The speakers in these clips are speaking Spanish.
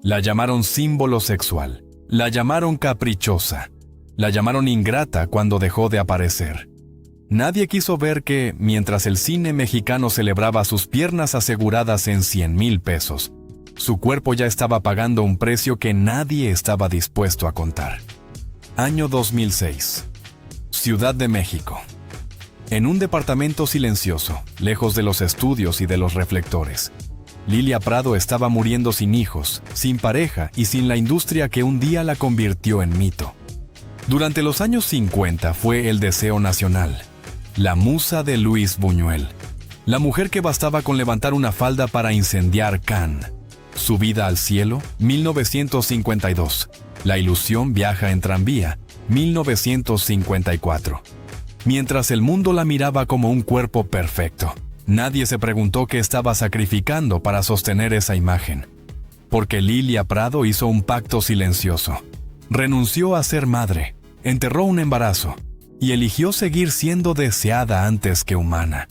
La llamaron símbolo sexual, la llamaron caprichosa, la llamaron ingrata cuando dejó de aparecer. Nadie quiso ver que, mientras el cine mexicano celebraba sus piernas aseguradas en 100,000 pesos, su cuerpo ya estaba pagando un precio que nadie estaba dispuesto a contar. Año 2006. Ciudad de México. En un departamento silencioso, lejos de los estudios y de los reflectores, Lilia Prado estaba muriendo sin hijos, sin pareja y sin la industria que un día la convirtió en mito. Durante los años 50 fue el deseo nacional, la musa de Luis Buñuel, la mujer que bastaba con levantar una falda para incendiar Cannes. Subida al cielo, 1952. La ilusión viaja en tranvía, 1954. Mientras el mundo la miraba como un cuerpo perfecto, nadie se preguntó qué estaba sacrificando para sostener esa imagen. Porque Lilia Prado hizo un pacto silencioso. Renunció a ser madre, enterró un embarazo y eligió seguir siendo deseada antes que humana.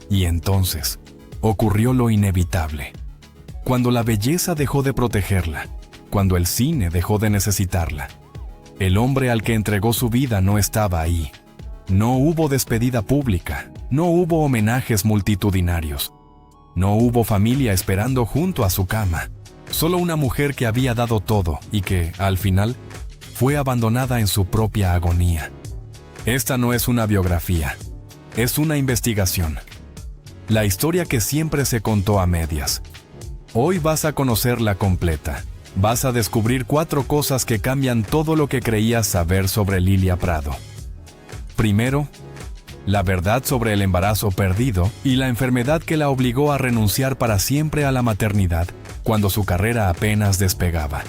Y entonces, ocurrió lo inevitable. Cuando la belleza dejó de protegerla, cuando el cine dejó de necesitarla, el hombre al que entregó su vida no estaba ahí. No hubo despedida pública, no hubo homenajes multitudinarios, no hubo familia esperando junto a su cama, solo una mujer que había dado todo y que, al final, fue abandonada en su propia agonía. Esta no es una biografía, es una investigación. La historia que siempre se contó a medias. Hoy vas a conocerla completa. Vas a descubrir 4 cosas que cambian todo lo que creías saber sobre Lilia Prado. Primero, la verdad sobre el embarazo perdido y la enfermedad que la obligó a renunciar para siempre a la maternidad cuando su carrera apenas despegaba.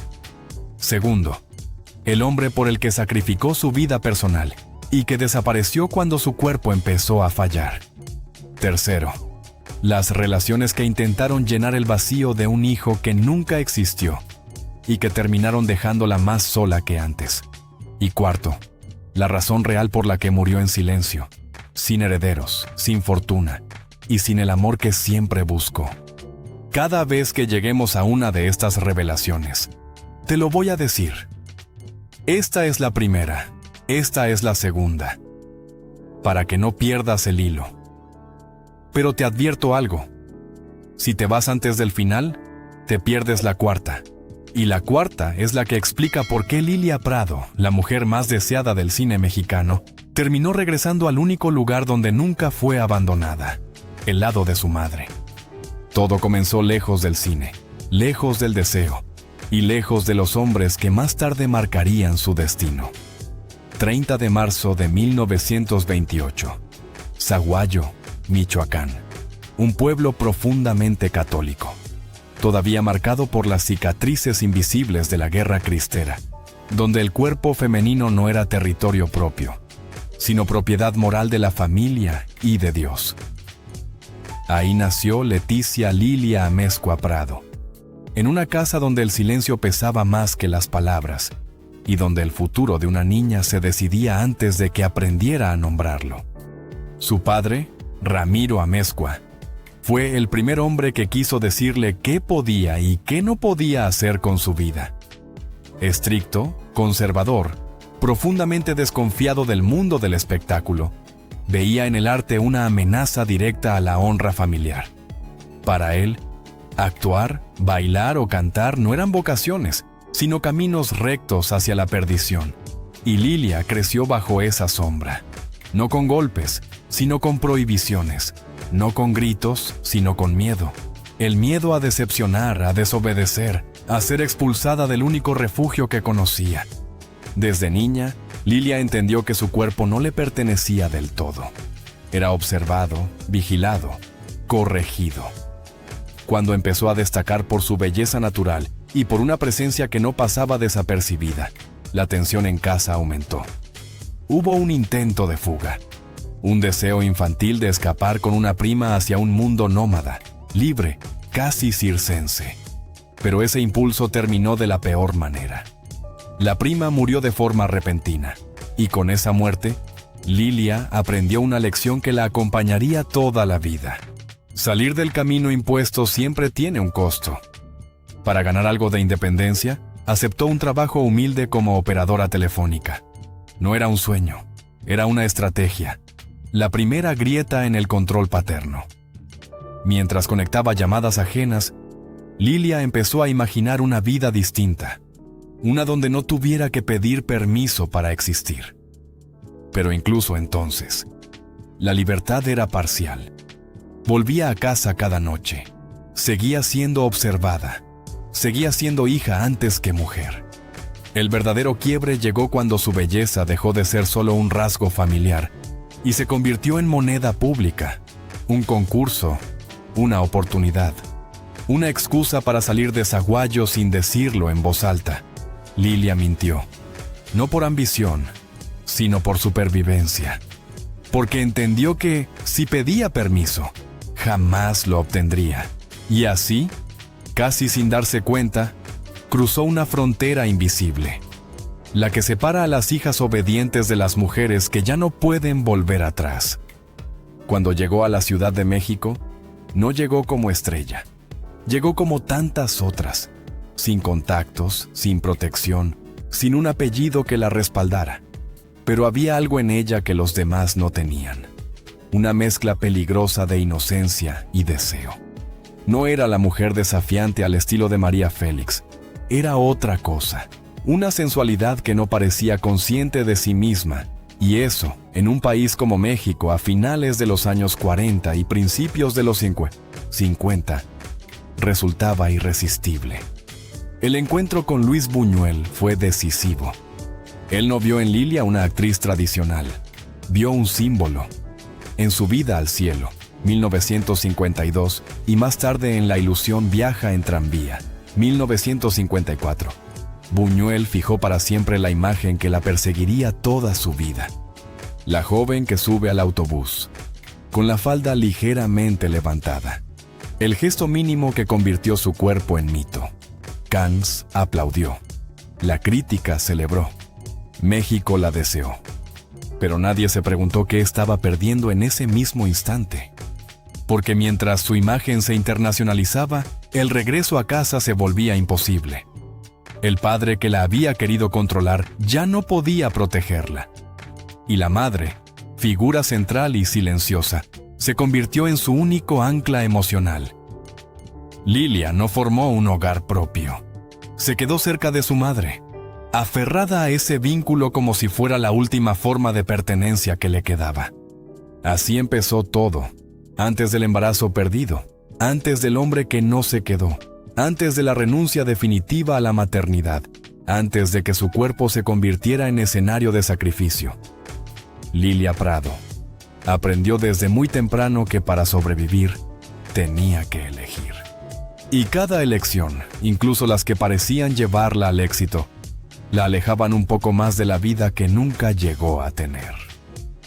Segundo, el hombre por el que sacrificó su vida personal y que desapareció cuando su cuerpo empezó a fallar. Tercero, las relaciones que intentaron llenar el vacío de un hijo que nunca existió y que terminaron dejándola más sola que antes. Y cuarto, la razón real por la que murió en silencio, sin herederos, sin fortuna y sin el amor que siempre buscó. Cada vez que lleguemos a una de estas revelaciones, te lo voy a decir. Esta es la primera, esta es la segunda, para que no pierdas el hilo. Pero te advierto algo, si te vas antes del final, te pierdes la cuarta. Y la cuarta es la que explica por qué Lilia Prado, la mujer más deseada del cine mexicano, terminó regresando al único lugar donde nunca fue abandonada, el lado de su madre. Todo comenzó lejos del cine, lejos del deseo y lejos de los hombres que más tarde marcarían su destino. 30 de marzo de 1928. Zaguayo, Michoacán. Un pueblo profundamente católico, todavía marcado por las cicatrices invisibles de la guerra cristera, donde el cuerpo femenino no era territorio propio, sino propiedad moral de la familia y de Dios. Ahí nació Leticia Lilia Amezcua Prado, en una casa donde el silencio pesaba más que las palabras, y donde el futuro de una niña se decidía antes de que aprendiera a nombrarlo. Su padre, Ramiro Amezcua, fue el primer hombre que quiso decirle qué podía y qué no podía hacer con su vida. Estricto, conservador, profundamente desconfiado del mundo del espectáculo, veía en el arte una amenaza directa a la honra familiar. Para él, actuar, bailar o cantar no eran vocaciones, sino caminos rectos hacia la perdición. Y Lilia creció bajo esa sombra, no con golpes, sino con prohibiciones. No con gritos, sino con miedo. El miedo a decepcionar, a desobedecer, a ser expulsada del único refugio que conocía. Desde niña, Lilia entendió que su cuerpo no le pertenecía del todo. Era observado, vigilado, corregido. Cuando empezó a destacar por su belleza natural y por una presencia que no pasaba desapercibida, la tensión en casa aumentó. Hubo un intento de fuga. Un deseo infantil de escapar con una prima hacia un mundo nómada, libre, casi circense. Pero ese impulso terminó de la peor manera. La prima murió de forma repentina, y con esa muerte, Lilia aprendió una lección que la acompañaría toda la vida. Salir del camino impuesto siempre tiene un costo. Para ganar algo de independencia, aceptó un trabajo humilde como operadora telefónica. No era un sueño, era una estrategia, la primera grieta en el control paterno. Mientras conectaba llamadas ajenas, Lilia empezó a imaginar una vida distinta, una donde no tuviera que pedir permiso para existir. Pero incluso entonces, la libertad era parcial. Volvía a casa cada noche, seguía siendo observada, seguía siendo hija antes que mujer. El verdadero quiebre llegó cuando su belleza dejó de ser solo un rasgo familiar y se convirtió en moneda pública, un concurso, una oportunidad, una excusa para salir de zaguayo sin decirlo en voz alta. Lilia mintió, no por ambición, sino por supervivencia, porque entendió que, si pedía permiso, jamás lo obtendría. Y así, casi sin darse cuenta, cruzó una frontera invisible, la que separa a las hijas obedientes de las mujeres que ya no pueden volver atrás. Cuando llegó a la Ciudad de México, no llegó como estrella, llegó como tantas otras, sin contactos, sin protección, sin un apellido que la respaldara. Pero había algo en ella que los demás no tenían, una mezcla peligrosa de inocencia y deseo. No era la mujer desafiante al estilo de María Félix, era otra cosa, una sensualidad que no parecía consciente de sí misma, y eso, en un país como México a finales de los años 40 y principios de los 50, resultaba irresistible. El encuentro con Luis Buñuel fue decisivo. Él no vio en Lilia una actriz tradicional, vio un símbolo. En Su vida al cielo, 1952, y más tarde en La ilusión viaja en tranvía, 1954, Buñuel fijó para siempre la imagen que la perseguiría toda su vida. La joven que sube al autobús, con la falda ligeramente levantada. El gesto mínimo que convirtió su cuerpo en mito. Cannes aplaudió. La crítica celebró. México la deseó. Pero nadie se preguntó qué estaba perdiendo en ese mismo instante. Porque mientras su imagen se internacionalizaba, el regreso a casa se volvía imposible. El padre que la había querido controlar ya no podía protegerla. Y la madre, figura central y silenciosa, se convirtió en su único ancla emocional. Lilia no formó un hogar propio. Se quedó cerca de su madre, aferrada a ese vínculo como si fuera la última forma de pertenencia que le quedaba. Así empezó todo, antes del embarazo perdido, antes del hombre que no se quedó, antes de la renuncia definitiva a la maternidad, antes de que su cuerpo se convirtiera en escenario de sacrificio. Lilia Prado aprendió desde muy temprano que para sobrevivir tenía que elegir. Y cada elección, incluso las que parecían llevarla al éxito, la alejaban un poco más de la vida que nunca llegó a tener.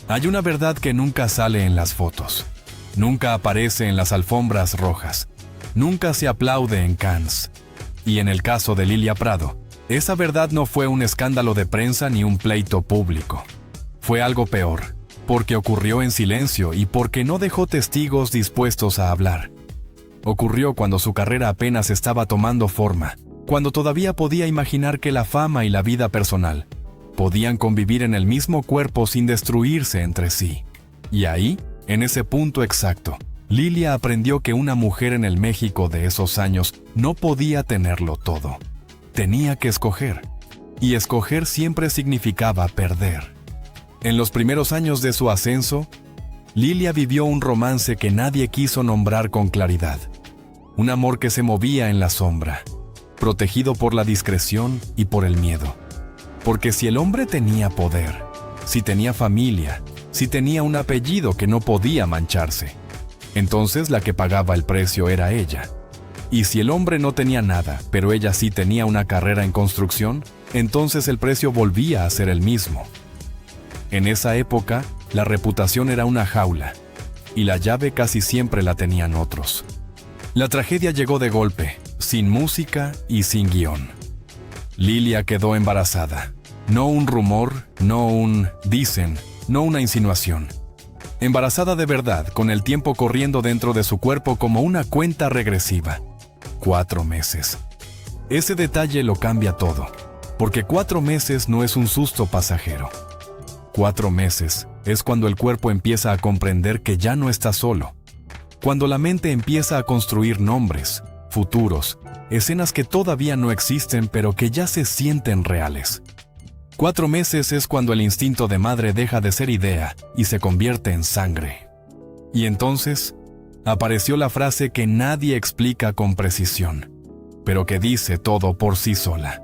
Hay una verdad que nunca sale en las fotos, nunca aparece en las alfombras rojas, nunca se aplaude en Cannes. Y en el caso de Lilia Prado, esa verdad no fue un escándalo de prensa ni un pleito público. Fue algo peor, porque ocurrió en silencio y porque no dejó testigos dispuestos a hablar. Ocurrió cuando su carrera apenas estaba tomando forma, cuando todavía podía imaginar que la fama y la vida personal podían convivir en el mismo cuerpo sin destruirse entre sí. Y ahí, en ese punto exacto, Lilia aprendió que una mujer en el México de esos años no podía tenerlo todo. Tenía que escoger, y escoger siempre significaba perder. En los primeros años de su ascenso, Lilia vivió un romance que nadie quiso nombrar con claridad. Un amor que se movía en la sombra, protegido por la discreción y por el miedo. Porque si el hombre tenía poder, si tenía familia, si tenía un apellido que no podía mancharse, entonces la que pagaba el precio era ella. Y si el hombre no tenía nada, pero ella sí tenía una carrera en construcción, entonces el precio volvía a ser el mismo. En esa época, la reputación era una jaula, y la llave casi siempre la tenían otros. La tragedia llegó de golpe, sin música y sin guión. Lilia quedó embarazada. No un rumor, no un dicen, no una insinuación. Embarazada de verdad, con el tiempo corriendo dentro de su cuerpo como una cuenta regresiva. 4 meses. Ese detalle lo cambia todo, porque 4 meses no es un susto pasajero. 4 meses es cuando el cuerpo empieza a comprender que ya no está solo, cuando la mente empieza a construir nombres, futuros, escenas que todavía no existen pero que ya se sienten reales. 4 meses es cuando el instinto de madre deja de ser idea y se convierte en sangre. Y entonces apareció la frase que nadie explica con precisión, pero que dice todo por sí sola.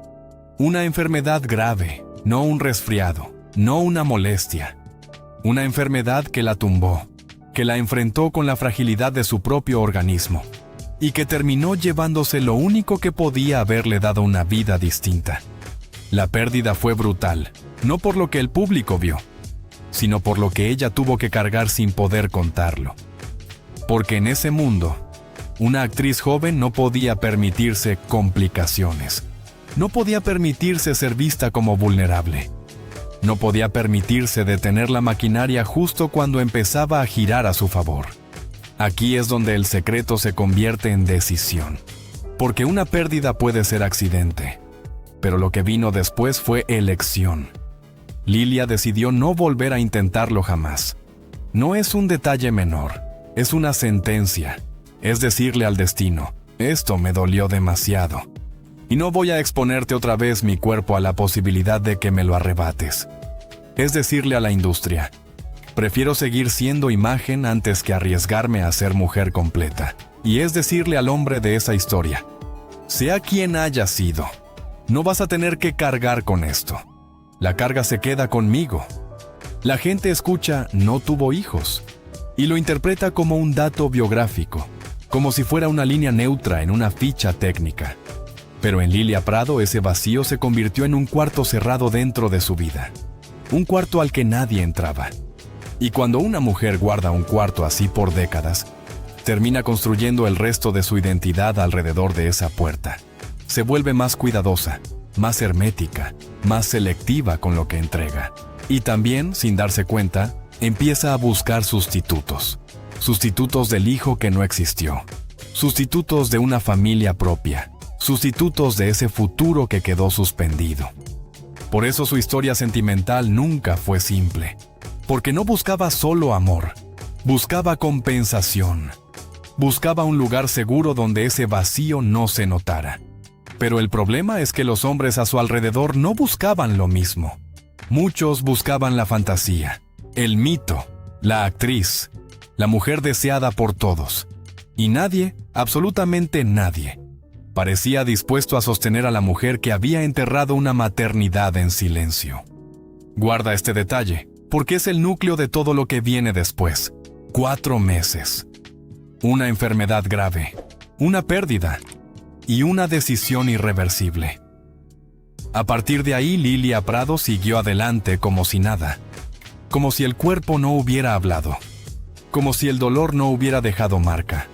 Una enfermedad grave, no un resfriado, no una molestia. Una enfermedad que la tumbó, que la enfrentó con la fragilidad de su propio organismo y que terminó llevándose lo único que podía haberle dado una vida distinta. La pérdida fue brutal, no por lo que el público vio, sino por lo que ella tuvo que cargar sin poder contarlo. Porque en ese mundo, una actriz joven no podía permitirse complicaciones. No podía permitirse ser vista como vulnerable. No podía permitirse detener la maquinaria justo cuando empezaba a girar a su favor. Aquí es donde el secreto se convierte en decisión. Porque una pérdida puede ser accidente, pero lo que vino después fue elección. Lilia decidió no volver a intentarlo jamás. No es un detalle menor, es una sentencia. Es decirle al destino, esto me dolió demasiado. Y no voy a exponerte otra vez mi cuerpo a la posibilidad de que me lo arrebates. Es decirle a la industria, prefiero seguir siendo imagen antes que arriesgarme a ser mujer completa. Y es decirle al hombre de esa historia, sea quien haya sido, no vas a tener que cargar con esto. La carga se queda conmigo. La gente escucha, no tuvo hijos, y lo interpreta como un dato biográfico, como si fuera una línea neutra en una ficha técnica. Pero en Lilia Prado ese vacío se convirtió en un cuarto cerrado dentro de su vida. Un cuarto al que nadie entraba. Y cuando una mujer guarda un cuarto así por décadas, termina construyendo el resto de su identidad alrededor de esa puerta. Se vuelve más cuidadosa, más hermética, más selectiva con lo que entrega. Y también, sin darse cuenta, empieza a buscar sustitutos. Sustitutos del hijo que no existió. Sustitutos de una familia propia. Sustitutos de ese futuro que quedó suspendido. Por eso su historia sentimental nunca fue simple. Porque no buscaba solo amor. Buscaba compensación. Buscaba un lugar seguro donde ese vacío no se notara. Pero el problema es que los hombres a su alrededor no buscaban lo mismo. Muchos buscaban la fantasía, el mito, la actriz, la mujer deseada por todos. Y nadie, absolutamente nadie, parecía dispuesto a sostener a la mujer que había enterrado una maternidad en silencio. Guarda este detalle, porque es el núcleo de todo lo que viene después. 4 meses. Una enfermedad grave, una pérdida y una decisión irreversible. A partir de ahí, Lilia Prado siguió adelante como si nada, como si el cuerpo no hubiera hablado, como si el dolor no hubiera dejado marca,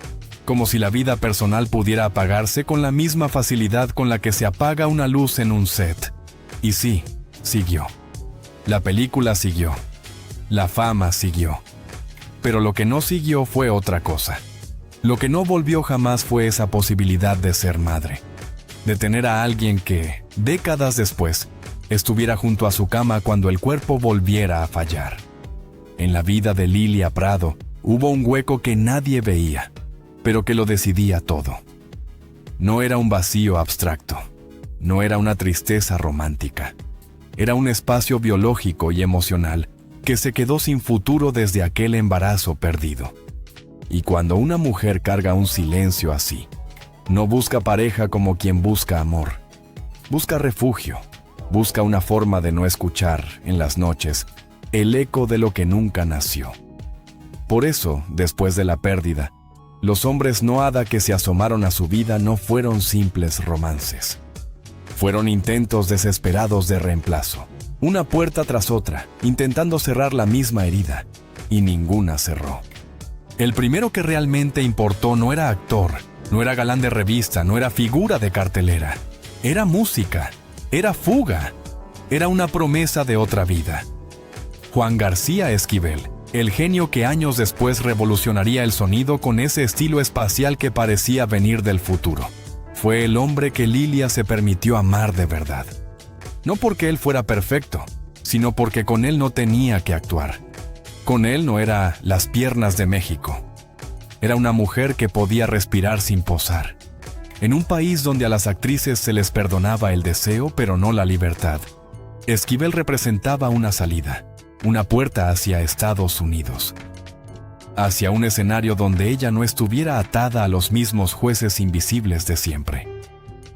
como si la vida personal pudiera apagarse con la misma facilidad con la que se apaga una luz en un set. Y sí, siguió. La película siguió. La fama siguió. Pero lo que no siguió fue otra cosa. Lo que no volvió jamás fue esa posibilidad de ser madre. De tener a alguien que, décadas después, estuviera junto a su cama cuando el cuerpo volviera a fallar. En la vida de Lilia Prado hubo un hueco que nadie veía, pero que lo decidía todo. No era un vacío abstracto, no era una tristeza romántica. Era un espacio biológico y emocional que se quedó sin futuro desde aquel embarazo perdido. Y cuando una mujer carga un silencio así, no busca pareja como quien busca amor. Busca refugio, busca una forma de no escuchar, en las noches, el eco de lo que nunca nació. Por eso, después de la pérdida, los hombres no hada que se asomaron a su vida no fueron simples romances. Fueron intentos desesperados de reemplazo, una puerta tras otra, intentando cerrar la misma herida, y ninguna cerró. El primero que realmente importó no era actor, no era galán de revista, no era figura de cartelera. Era música, era fuga, era una promesa de otra vida. Juan García Esquivel, el genio que años después revolucionaría el sonido con ese estilo espacial que parecía venir del futuro. Fue el hombre que Lilia se permitió amar de verdad. No porque él fuera perfecto, sino porque con él no tenía que actuar. Con él no era las piernas de México. Era una mujer que podía respirar sin posar. En un país donde a las actrices se les perdonaba el deseo, pero no la libertad, Esquivel representaba una salida, una puerta hacia Estados Unidos. Hacia un escenario donde ella no estuviera atada a los mismos jueces invisibles de siempre.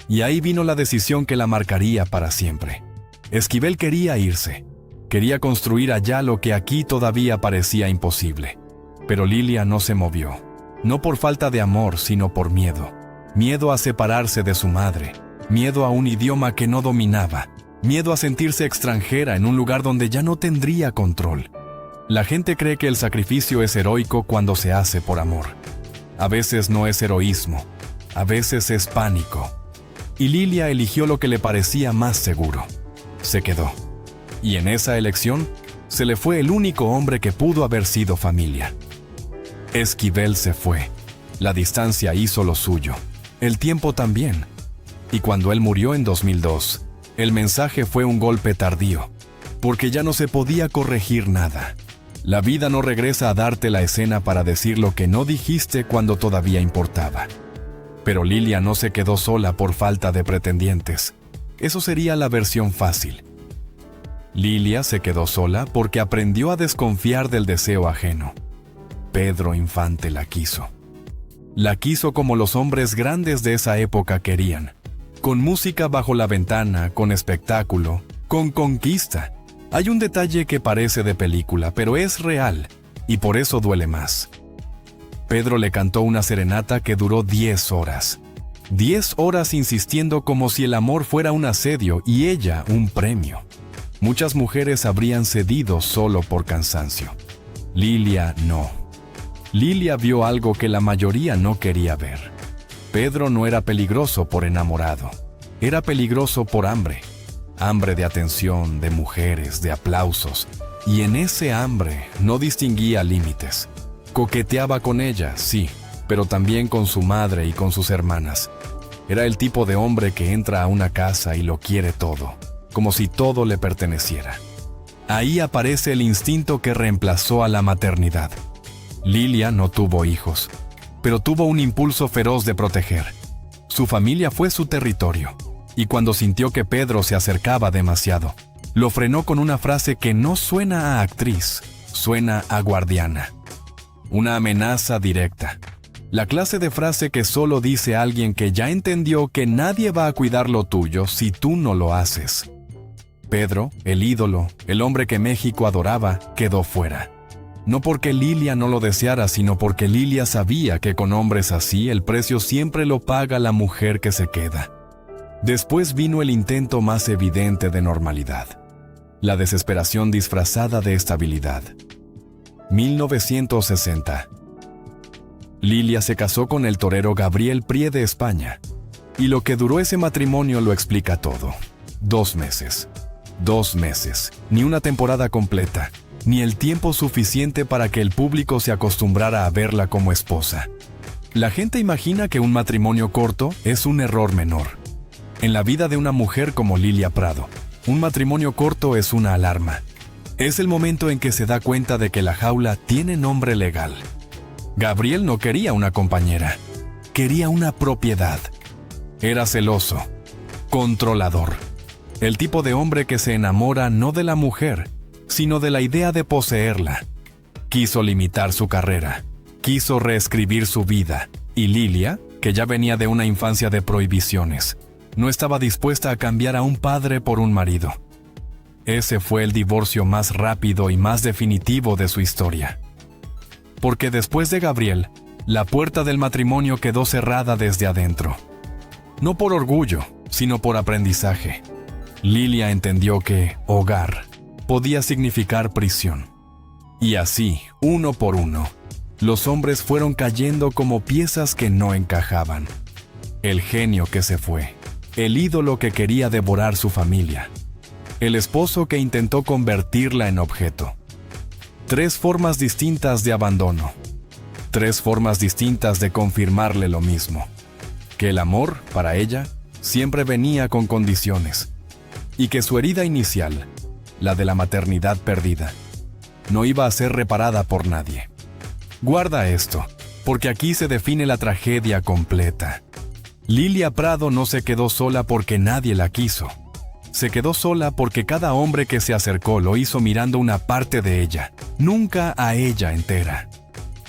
Y ahí vino la decisión que la marcaría para siempre. Esquivel quería irse. Quería construir allá lo que aquí todavía parecía imposible. Pero Lilia no se movió. No por falta de amor, sino por miedo. Miedo a separarse de su madre. Miedo a un idioma que no dominaba. Miedo a sentirse extranjera en un lugar donde ya no tendría control. La gente cree que el sacrificio es heroico cuando se hace por amor. A veces no es heroísmo. A veces es pánico. Y Lilia eligió lo que le parecía más seguro. Se quedó. Y en esa elección, se le fue el único hombre que pudo haber sido familia. Esquivel se fue. La distancia hizo lo suyo. El tiempo también. Y cuando él murió en 2002, el mensaje fue un golpe tardío, porque ya no se podía corregir nada. La vida no regresa a darte la escena para decir lo que no dijiste cuando todavía importaba. Pero Lilia no se quedó sola por falta de pretendientes. Eso sería la versión fácil. Lilia se quedó sola porque aprendió a desconfiar del deseo ajeno. Pedro Infante la quiso. La quiso como los hombres grandes de esa época querían. Con música bajo la ventana, con espectáculo, con conquista. Hay un detalle que parece de película, pero es real, y por eso duele más. Pedro le cantó una serenata que duró 10 horas. 10 horas insistiendo como si el amor fuera un asedio y ella un premio. Muchas mujeres habrían cedido solo por cansancio. Lilia no. Lilia vio algo que la mayoría no quería ver. Pedro no era peligroso por enamorado. Era peligroso por hambre. Hambre de atención, de mujeres, de aplausos. Y en ese hambre no distinguía límites. Coqueteaba con ella, sí, pero también con su madre y con sus hermanas. Era el tipo de hombre que entra a una casa y lo quiere todo, como si todo le perteneciera. Ahí aparece el instinto que reemplazó a la maternidad. Lilia no tuvo hijos, pero tuvo un impulso feroz de proteger. Su familia fue su territorio, y cuando sintió que Pedro se acercaba demasiado, lo frenó con una frase que no suena a actriz, suena a guardiana. Una amenaza directa. La clase de frase que solo dice alguien que ya entendió que nadie va a cuidar lo tuyo si tú no lo haces. Pedro, el ídolo, el hombre que México adoraba, quedó fuera. No porque Lilia no lo deseara, sino porque Lilia sabía que con hombres así el precio siempre lo paga la mujer que se queda. Después vino el intento más evidente de normalidad. La desesperación disfrazada de estabilidad. 1960. Lilia se casó con el torero Gabriel Prie de España. Y lo que duró ese matrimonio lo explica todo. 2 meses. 2 meses. Ni una temporada completa. Ni el tiempo suficiente para que el público se acostumbrara a verla como esposa. La gente imagina que un matrimonio corto es un error menor. En la vida de una mujer como Lilia Prado, un matrimonio corto es una alarma. Es el momento en que se da cuenta de que la jaula tiene nombre legal. Gabriel no quería una compañera, quería una propiedad. Era celoso, controlador. El tipo de hombre que se enamora no de la mujer, sino de la idea de poseerla. Quiso limitar su carrera, quiso reescribir su vida, y Lilia, que ya venía de una infancia de prohibiciones, no estaba dispuesta a cambiar a un padre por un marido. Ese fue el divorcio más rápido y más definitivo de su historia. Porque después de Gabriel, la puerta del matrimonio quedó cerrada desde adentro. No por orgullo, sino por aprendizaje. Lilia entendió que hogar podía significar prisión. Y así, uno por uno, los hombres fueron cayendo como piezas que no encajaban. El genio que se fue, el ídolo que quería devorar su familia, el esposo que intentó convertirla en objeto. 3 formas distintas de abandono, 3 formas distintas de confirmarle lo mismo, que el amor, para ella, siempre venía con condiciones, y que su herida inicial, la de la maternidad perdida, no iba a ser reparada por nadie. Guarda esto, porque aquí se define la tragedia completa. Lilia Prado no se quedó sola porque nadie la quiso. Se quedó sola porque cada hombre que se acercó lo hizo mirando una parte de ella, nunca a ella entera.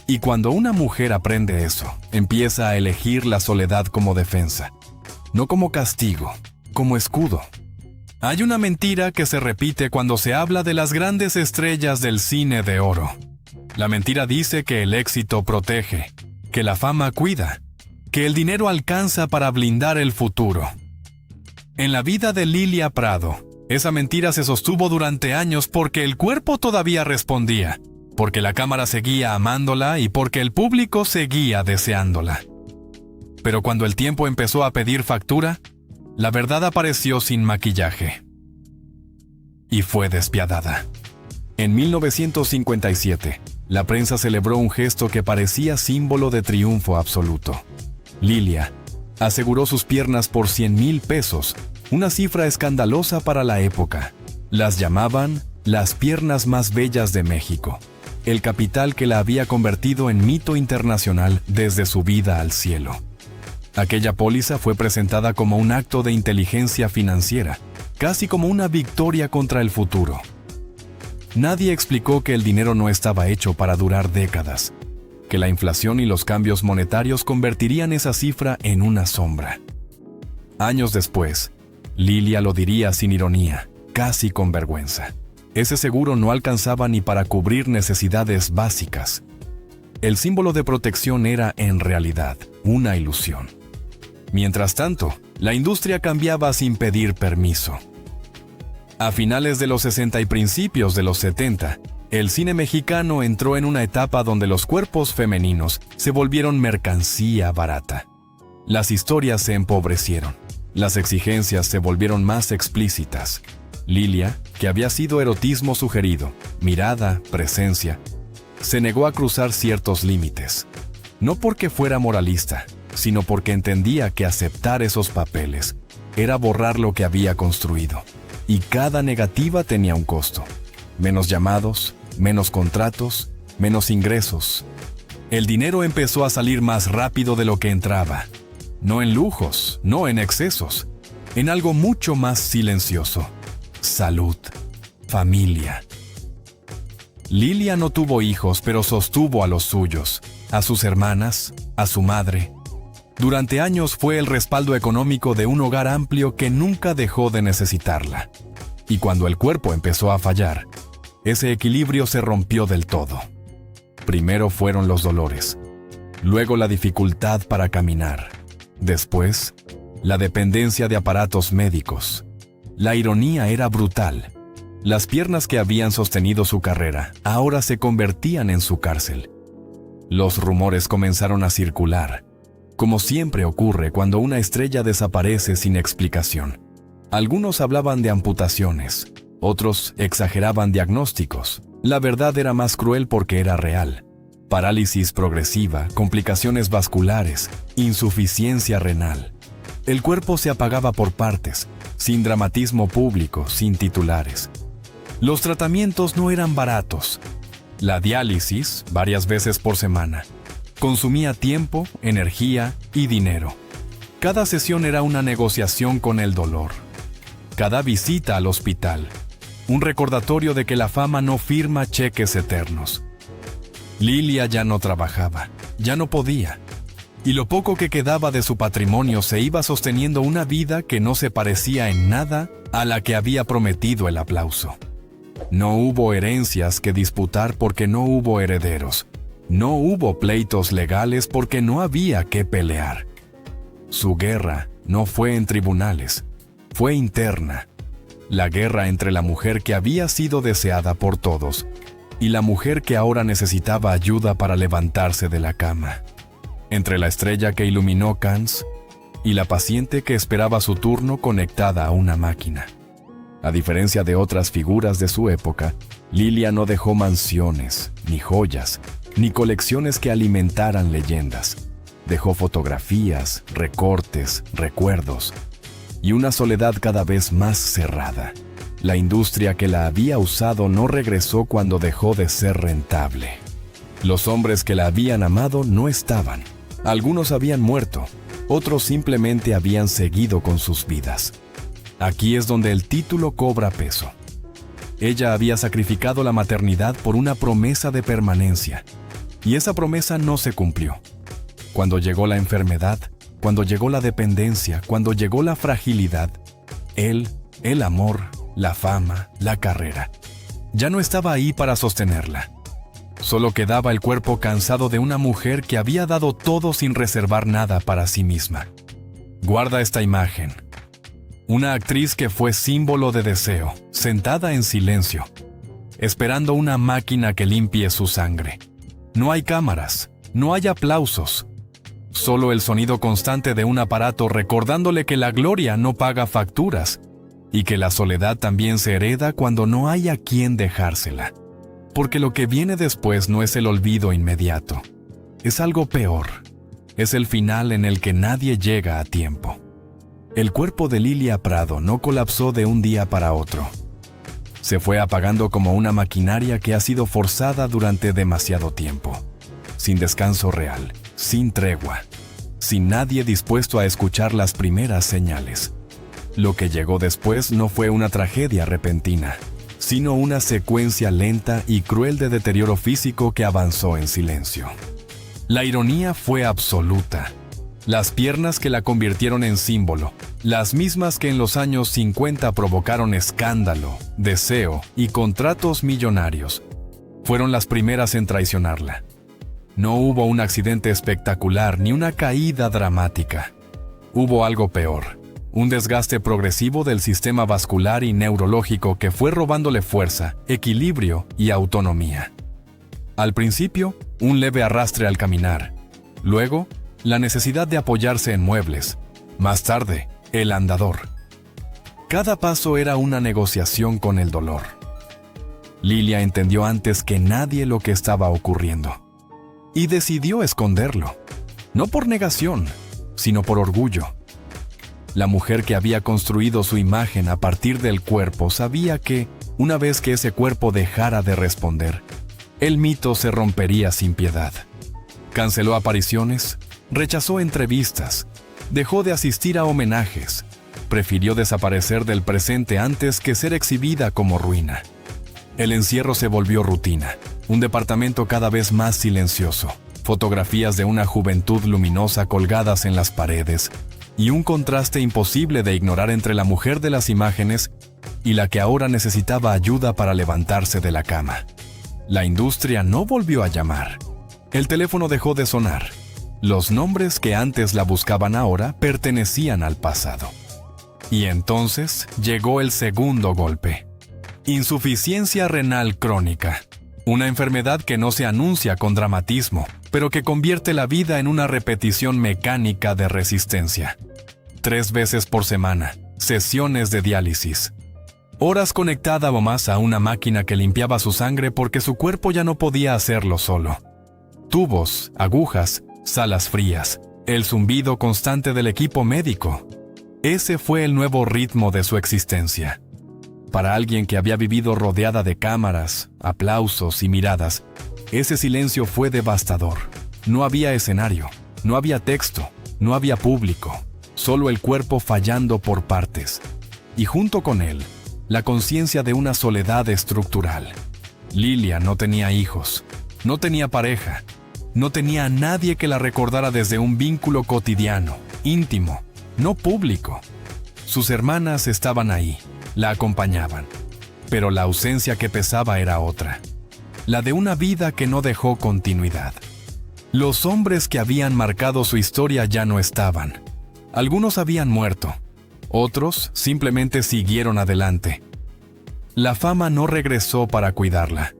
Y cuando una mujer aprende eso, empieza a elegir la soledad como defensa, no como castigo, como escudo. Hay una mentira que se repite cuando se habla de las grandes estrellas del cine de oro. La mentira dice que el éxito protege, que la fama cuida, que el dinero alcanza para blindar el futuro. En la vida de Lilia Prado, esa mentira se sostuvo durante años porque el cuerpo todavía respondía, porque la cámara seguía amándola y porque el público seguía deseándola. Pero cuando el tiempo empezó a pedir factura, la verdad apareció sin maquillaje. Y fue despiadada. En 1957, la prensa celebró un gesto que parecía símbolo de triunfo absoluto. Lilia aseguró sus piernas por 100,000 pesos, una cifra escandalosa para la época. Las llamaban las piernas más bellas de México, el capital que la había convertido en mito internacional desde su vida al cielo. Aquella póliza fue presentada como un acto de inteligencia financiera, casi como una victoria contra el futuro. Nadie explicó que el dinero no estaba hecho para durar décadas, que la inflación y los cambios monetarios convertirían esa cifra en una sombra. Años después, Lilia lo diría sin ironía, casi con vergüenza. Ese seguro no alcanzaba ni para cubrir necesidades básicas. El símbolo de protección era, en realidad, una ilusión. Mientras tanto, la industria cambiaba sin pedir permiso. A finales de los 60 y principios de los 70, el cine mexicano entró en una etapa donde los cuerpos femeninos se volvieron mercancía barata. Las historias se empobrecieron. Las exigencias se volvieron más explícitas. Lilia, que había sido erotismo sugerido, mirada, presencia, se negó a cruzar ciertos límites. No porque fuera moralista, sino porque entendía que aceptar esos papeles era borrar lo que había construido. Y cada negativa tenía un costo. Menos llamados, menos contratos, menos ingresos. El dinero empezó a salir más rápido de lo que entraba. No en lujos, no en excesos, en algo mucho más silencioso. Salud, familia. Lilia no tuvo hijos, pero sostuvo a los suyos, a sus hermanas, a su madre. Durante años fue el respaldo económico de un hogar amplio que nunca dejó de necesitarla. Y cuando el cuerpo empezó a fallar, ese equilibrio se rompió del todo. Primero fueron los dolores, luego la dificultad para caminar, después, la dependencia de aparatos médicos. La ironía era brutal. Las piernas que habían sostenido su carrera ahora se convertían en su cárcel. Los rumores comenzaron a circular, como siempre ocurre cuando una estrella desaparece sin explicación. Algunos hablaban de amputaciones, otros exageraban diagnósticos. La verdad era más cruel porque era real. Parálisis progresiva, complicaciones vasculares, insuficiencia renal. El cuerpo se apagaba por partes, sin dramatismo público, sin titulares. Los tratamientos no eran baratos. La diálisis, varias veces por semana, consumía tiempo, energía y dinero. Cada sesión era una negociación con el dolor. Cada visita al hospital, un recordatorio de que la fama no firma cheques eternos. Lilia ya no trabajaba, ya no podía. Y lo poco que quedaba de su patrimonio se iba sosteniendo una vida que no se parecía en nada a la que había prometido el aplauso. No hubo herencias que disputar porque no hubo herederos. No hubo pleitos legales porque no había que pelear. Su guerra no fue en tribunales, fue interna. La guerra entre la mujer que había sido deseada por todos y la mujer que ahora necesitaba ayuda para levantarse de la cama. Entre la estrella que iluminó Cannes y la paciente que esperaba su turno conectada a una máquina. A diferencia de otras figuras de su época, Lilia no dejó mansiones, ni joyas, ni colecciones que alimentaran leyendas. Dejó fotografías, recortes, recuerdos y una soledad cada vez más cerrada. La industria que la había usado no regresó cuando dejó de ser rentable. Los hombres que la habían amado no estaban. Algunos habían muerto, otros simplemente habían seguido con sus vidas. Aquí es donde el título cobra peso. Ella había sacrificado la maternidad por una promesa de permanencia, y esa promesa no se cumplió. Cuando llegó la enfermedad, cuando llegó la dependencia, cuando llegó la fragilidad, él, el amor, la fama, la carrera, ya no estaba ahí para sostenerla. Solo quedaba el cuerpo cansado de una mujer que había dado todo sin reservar nada para sí misma. Guarda esta imagen. Una actriz que fue símbolo de deseo, sentada en silencio, esperando una máquina que limpie su sangre. No hay cámaras, no hay aplausos, solo el sonido constante de un aparato recordándole que la gloria no paga facturas y que la soledad también se hereda cuando no hay a quien dejársela. Porque lo que viene después no es el olvido inmediato, es algo peor, es el final en el que nadie llega a tiempo. El cuerpo de Lilia Prado no colapsó de un día para otro. Se fue apagando como una maquinaria que ha sido forzada durante demasiado tiempo, sin descanso real, sin tregua, sin nadie dispuesto a escuchar las primeras señales. Lo que llegó después no fue una tragedia repentina, sino una secuencia lenta y cruel de deterioro físico que avanzó en silencio. La ironía fue absoluta. Las piernas que la convirtieron en símbolo, las mismas que en los años 50 provocaron escándalo, deseo y contratos millonarios, fueron las primeras en traicionarla. No hubo un accidente espectacular ni una caída dramática. Hubo algo peor, un desgaste progresivo del sistema vascular y neurológico que fue robándole fuerza, equilibrio y autonomía. Al principio, un leve arrastre al caminar. Luego, la necesidad de apoyarse en muebles. Más tarde, el andador. Cada paso era una negociación con el dolor. Lilia entendió antes que nadie lo que estaba ocurriendo. Y decidió esconderlo. No por negación, sino por orgullo. La mujer que había construido su imagen a partir del cuerpo sabía que, una vez que ese cuerpo dejara de responder, el mito se rompería sin piedad. Canceló apariciones, rechazó entrevistas, dejó de asistir a homenajes, prefirió desaparecer del presente antes que ser exhibida como ruina. El encierro se volvió rutina, un departamento cada vez más silencioso, fotografías de una juventud luminosa colgadas en las paredes, y un contraste imposible de ignorar entre la mujer de las imágenes y la que ahora necesitaba ayuda para levantarse de la cama. La industria no volvió a llamar. El teléfono dejó de sonar. Los nombres que antes la buscaban ahora pertenecían al pasado. Y entonces llegó el segundo golpe. Insuficiencia renal crónica. Una enfermedad que no se anuncia con dramatismo, pero que convierte la vida en una repetición mecánica de resistencia. 3 veces por semana, sesiones de diálisis. Horas conectada o más a una máquina que limpiaba su sangre porque su cuerpo ya no podía hacerlo solo. Tubos, agujas, salas frías, el zumbido constante del equipo médico. Ese fue el nuevo ritmo de su existencia. Para alguien que había vivido rodeada de cámaras, aplausos y miradas, ese silencio fue devastador. No había escenario, no había texto, no había público, solo el cuerpo fallando por partes. Y junto con él, la conciencia de una soledad estructural. Lilia no tenía hijos, no tenía pareja, no tenía a nadie que la recordara desde un vínculo cotidiano, íntimo, no público. Sus hermanas estaban ahí, la acompañaban, pero la ausencia que pesaba era otra, la de una vida que no dejó continuidad. Los hombres que habían marcado su historia ya no estaban. Algunos habían muerto, otros simplemente siguieron adelante. La fama no regresó para cuidarla.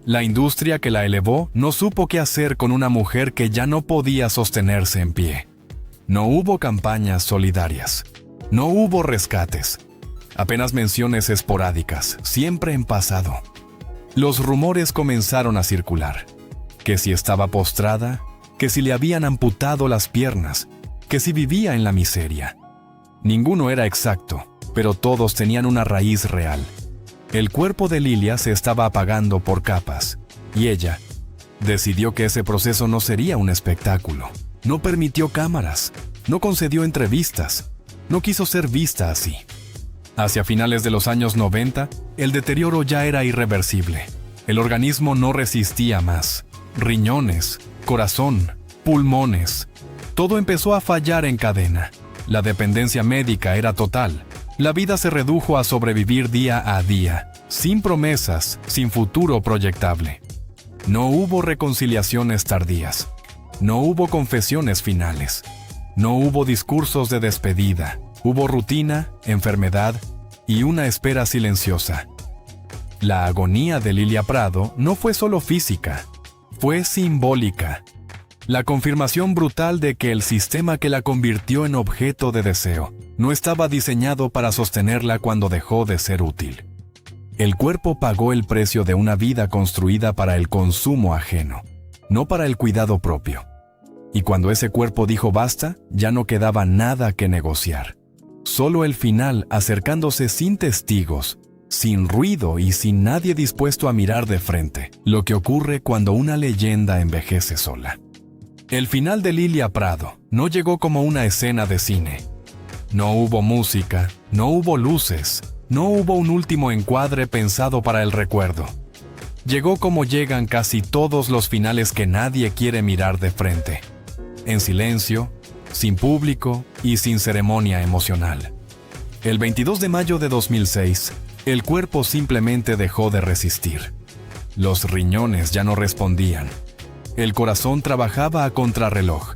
La industria que la elevó no supo qué hacer con una mujer que ya no podía sostenerse en pie. No hubo campañas solidarias. No hubo rescates. Apenas menciones esporádicas, siempre en pasado. Los rumores comenzaron a circular. Que si estaba postrada, que si le habían amputado las piernas, que si vivía en la miseria. Ninguno era exacto, pero todos tenían una raíz real. El cuerpo de Lilia se estaba apagando por capas, y ella decidió que ese proceso no sería un espectáculo. No permitió cámaras, no concedió entrevistas, no quiso ser vista así. Hacia finales de los años 90, el deterioro ya era irreversible. El organismo no resistía más. Riñones, corazón, pulmones. Todo empezó a fallar en cadena. La dependencia médica era total. La vida se redujo a sobrevivir día a día, sin promesas, sin futuro proyectable. No hubo reconciliaciones tardías. No hubo confesiones finales. No hubo discursos de despedida. Hubo rutina, enfermedad y una espera silenciosa. La agonía de Lilia Prado no fue solo física, fue simbólica. La confirmación brutal de que el sistema que la convirtió en objeto de deseo no estaba diseñado para sostenerla cuando dejó de ser útil. El cuerpo pagó el precio de una vida construida para el consumo ajeno, no para el cuidado propio. Y cuando ese cuerpo dijo basta, ya no quedaba nada que negociar. Solo el final, acercándose sin testigos, sin ruido y sin nadie dispuesto a mirar de frente, lo que ocurre cuando una leyenda envejece sola. El final de Lilia Prado no llegó como una escena de cine. No hubo música, no hubo luces, no hubo un último encuadre pensado para el recuerdo. Llegó como llegan casi todos los finales que nadie quiere mirar de frente. En silencio, sin público y sin ceremonia emocional. El 22 de mayo de 2006, el cuerpo simplemente dejó de resistir. Los riñones ya no respondían. El corazón trabajaba a contrarreloj.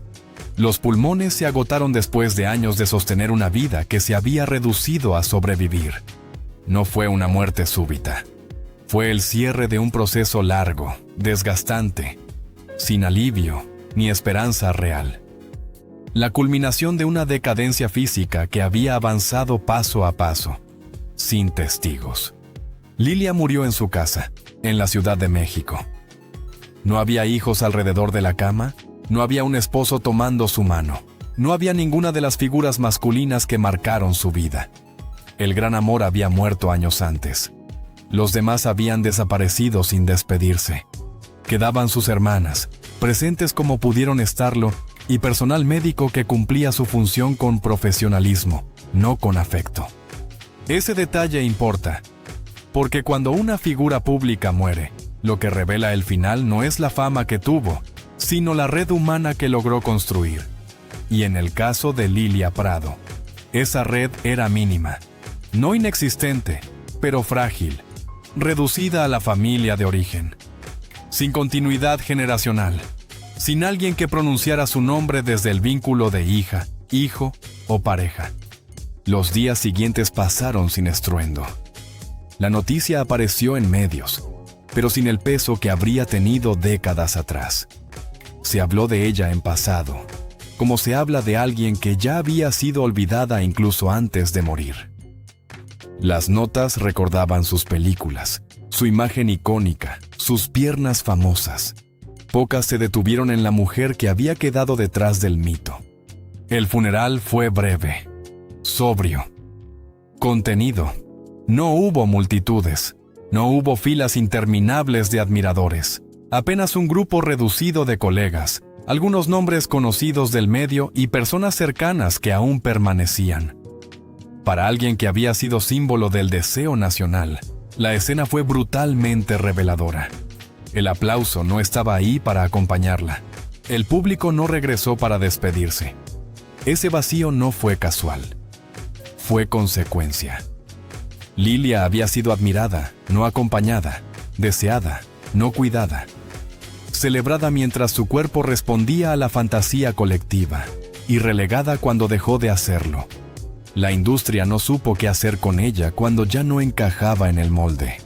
Los pulmones se agotaron después de años de sostener una vida que se había reducido a sobrevivir. No fue una muerte súbita. Fue el cierre de un proceso largo, desgastante, sin alivio ni esperanza real. La culminación de una decadencia física que había avanzado paso a paso, sin testigos. Lilia murió en su casa, en la Ciudad de México. No había hijos alrededor de la cama, no había un esposo tomando su mano, no había ninguna de las figuras masculinas que marcaron su vida. El gran amor había muerto años antes. Los demás habían desaparecido sin despedirse. Quedaban sus hermanas, presentes como pudieron estarlo, y personal médico que cumplía su función con profesionalismo, no con afecto. Ese detalle importa, porque cuando una figura pública muere, lo que revela el final no es la fama que tuvo, sino la red humana que logró construir. Y en el caso de Lilia Prado, esa red era mínima, no inexistente, pero frágil, reducida a la familia de origen, sin continuidad generacional, sin alguien que pronunciara su nombre desde el vínculo de hija, hijo o pareja. Los días siguientes pasaron sin estruendo. La noticia apareció en medios, pero sin el peso que habría tenido décadas atrás. Se habló de ella en pasado, como se habla de alguien que ya había sido olvidada incluso antes de morir. Las notas recordaban sus películas, su imagen icónica, sus piernas famosas. Pocas se detuvieron en la mujer que había quedado detrás del mito. El funeral fue breve, sobrio, contenido. No hubo multitudes, no hubo filas interminables de admiradores. Apenas un grupo reducido de colegas, algunos nombres conocidos del medio y personas cercanas que aún permanecían. Para alguien que había sido símbolo del deseo nacional, la escena fue brutalmente reveladora. El aplauso no estaba ahí para acompañarla. El público no regresó para despedirse. Ese vacío no fue casual. Fue consecuencia. Lilia había sido admirada, no acompañada, deseada, no cuidada. Celebrada mientras su cuerpo respondía a la fantasía colectiva, y relegada cuando dejó de hacerlo. La industria no supo qué hacer con ella cuando ya no encajaba en el molde.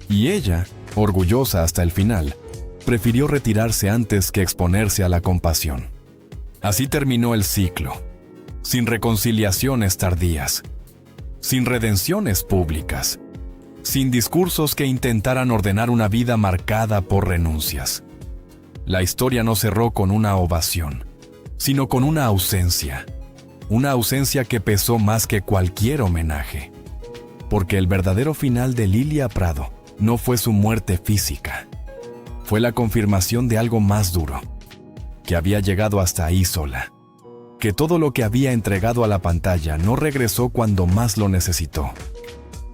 Y ella, orgullosa hasta el final, prefirió retirarse antes que exponerse a la compasión. Así terminó el ciclo, sin reconciliaciones tardías, sin redenciones públicas, sin discursos que intentaran ordenar una vida marcada por renuncias. La historia no cerró con una ovación, sino con una ausencia que pesó más que cualquier homenaje. Porque el verdadero final de Lilia Prado no fue su muerte física, fue la confirmación de algo más duro, que había llegado hasta ahí sola, que todo lo que había entregado a la pantalla no regresó cuando más lo necesitó,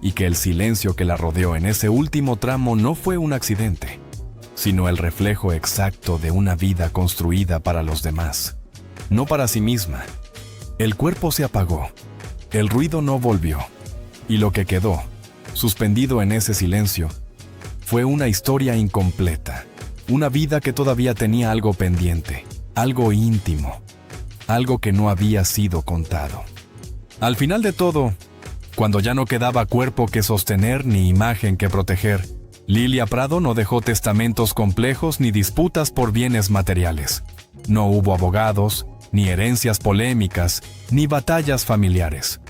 y que el silencio que la rodeó en ese último tramo no fue un accidente, sino el reflejo exacto de una vida construida para los demás, no para sí misma. El cuerpo se apagó, el ruido no volvió, y lo que quedó, suspendido en ese silencio, fue una historia incompleta, una vida que todavía tenía algo pendiente, algo íntimo, algo que no había sido contado. Al final de todo, cuando ya no quedaba cuerpo que sostener ni imagen que proteger, Lilia Prado no dejó testamentos complejos ni disputas por bienes materiales. No hubo abogados, ni herencias polémicas, ni batallas familiares.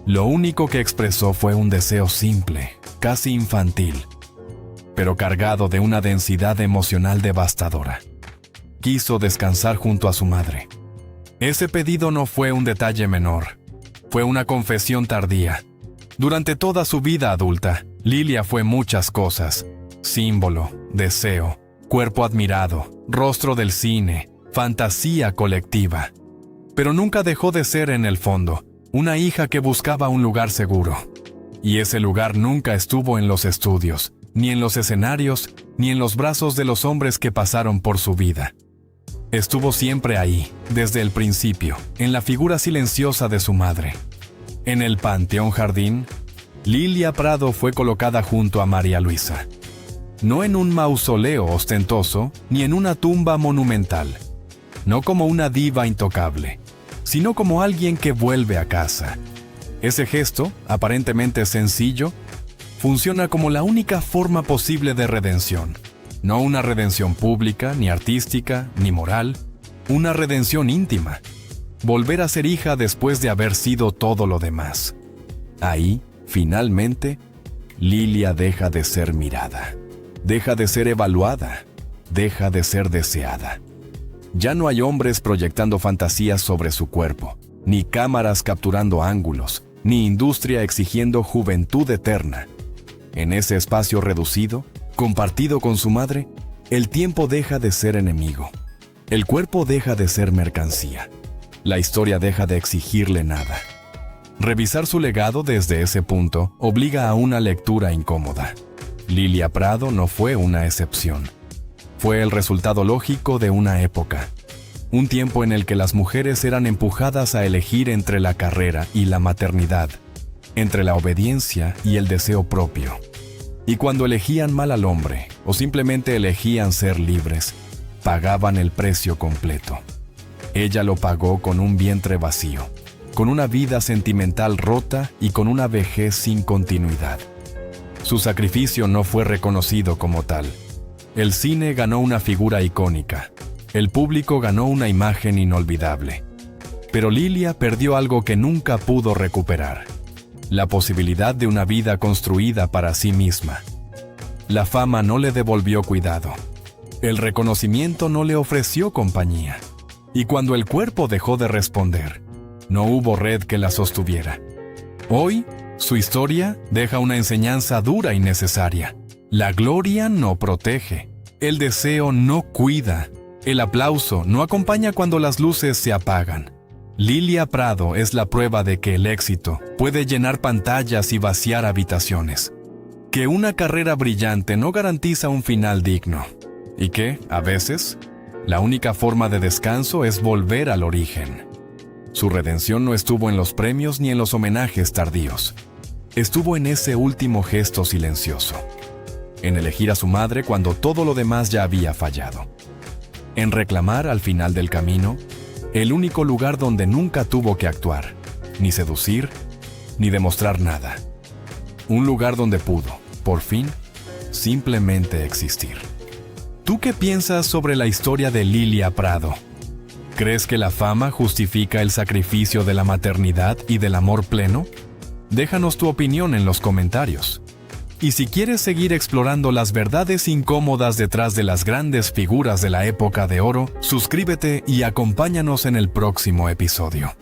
Lo único que expresó fue un deseo simple, casi infantil, pero cargado de una densidad emocional devastadora. Quiso descansar junto a su madre. Ese pedido no fue un detalle menor, fue una confesión tardía. Durante toda su vida adulta, Lilia fue muchas cosas: símbolo, deseo, cuerpo admirado, rostro del cine, fantasía colectiva. Pero nunca dejó de ser, en el fondo, una hija que buscaba un lugar seguro. Y ese lugar nunca estuvo en los estudios, ni en los escenarios, ni en los brazos de los hombres que pasaron por su vida. Estuvo siempre ahí, desde el principio, en la figura silenciosa de su madre. En el Panteón Jardín, Lilia Prado fue colocada junto a María Luisa. No en un mausoleo ostentoso, ni en una tumba monumental. No como una diva intocable, sino como alguien que vuelve a casa. Ese gesto, aparentemente sencillo, funciona como la única forma posible de redención. No una redención pública, ni artística, ni moral. Una redención íntima. Volver a ser hija después de haber sido todo lo demás. Ahí, finalmente, Lilia deja de ser mirada. Deja de ser evaluada. Deja de ser deseada. Ya no hay hombres proyectando fantasías sobre su cuerpo, ni cámaras capturando ángulos, ni industria exigiendo juventud eterna. En ese espacio reducido, compartido con su madre, el tiempo deja de ser enemigo. El cuerpo deja de ser mercancía. La historia deja de exigirle nada. Revisar su legado desde ese punto obliga a una lectura incómoda. Lilia Prado no fue una excepción. Fue el resultado lógico de una época. Un tiempo en el que las mujeres eran empujadas a elegir entre la carrera y la maternidad, entre la obediencia y el deseo propio. Y cuando elegían mal al hombre, o simplemente elegían ser libres, pagaban el precio completo. Ella lo pagó con un vientre vacío, con una vida sentimental rota y con una vejez sin continuidad. Su sacrificio no fue reconocido como tal. El cine ganó una figura icónica. El público ganó una imagen inolvidable. Pero Lilia perdió algo que nunca pudo recuperar: la posibilidad de una vida construida para sí misma. La fama no le devolvió cuidado. El reconocimiento no le ofreció compañía. Y cuando el cuerpo dejó de responder, no hubo red que la sostuviera. Hoy, su historia deja una enseñanza dura y necesaria. La gloria no protege. El deseo no cuida. El aplauso no acompaña cuando las luces se apagan. Lilia Prado es la prueba de que el éxito puede llenar pantallas y vaciar habitaciones. Que una carrera brillante no garantiza un final digno. Y que, a veces, la única forma de descanso es volver al origen. Su redención no estuvo en los premios ni en los homenajes tardíos. Estuvo en ese último gesto silencioso. En elegir a su madre cuando todo lo demás ya había fallado. En reclamar al final del camino el único lugar donde nunca tuvo que actuar, ni seducir, ni demostrar nada. Un lugar donde pudo, por fin, simplemente existir. ¿Tú qué piensas sobre la historia de Lilia Prado? ¿Crees que la fama justifica el sacrificio de la maternidad y del amor pleno? Déjanos tu opinión en los comentarios. Y si quieres seguir explorando las verdades incómodas detrás de las grandes figuras de la época de oro, suscríbete y acompáñanos en el próximo episodio.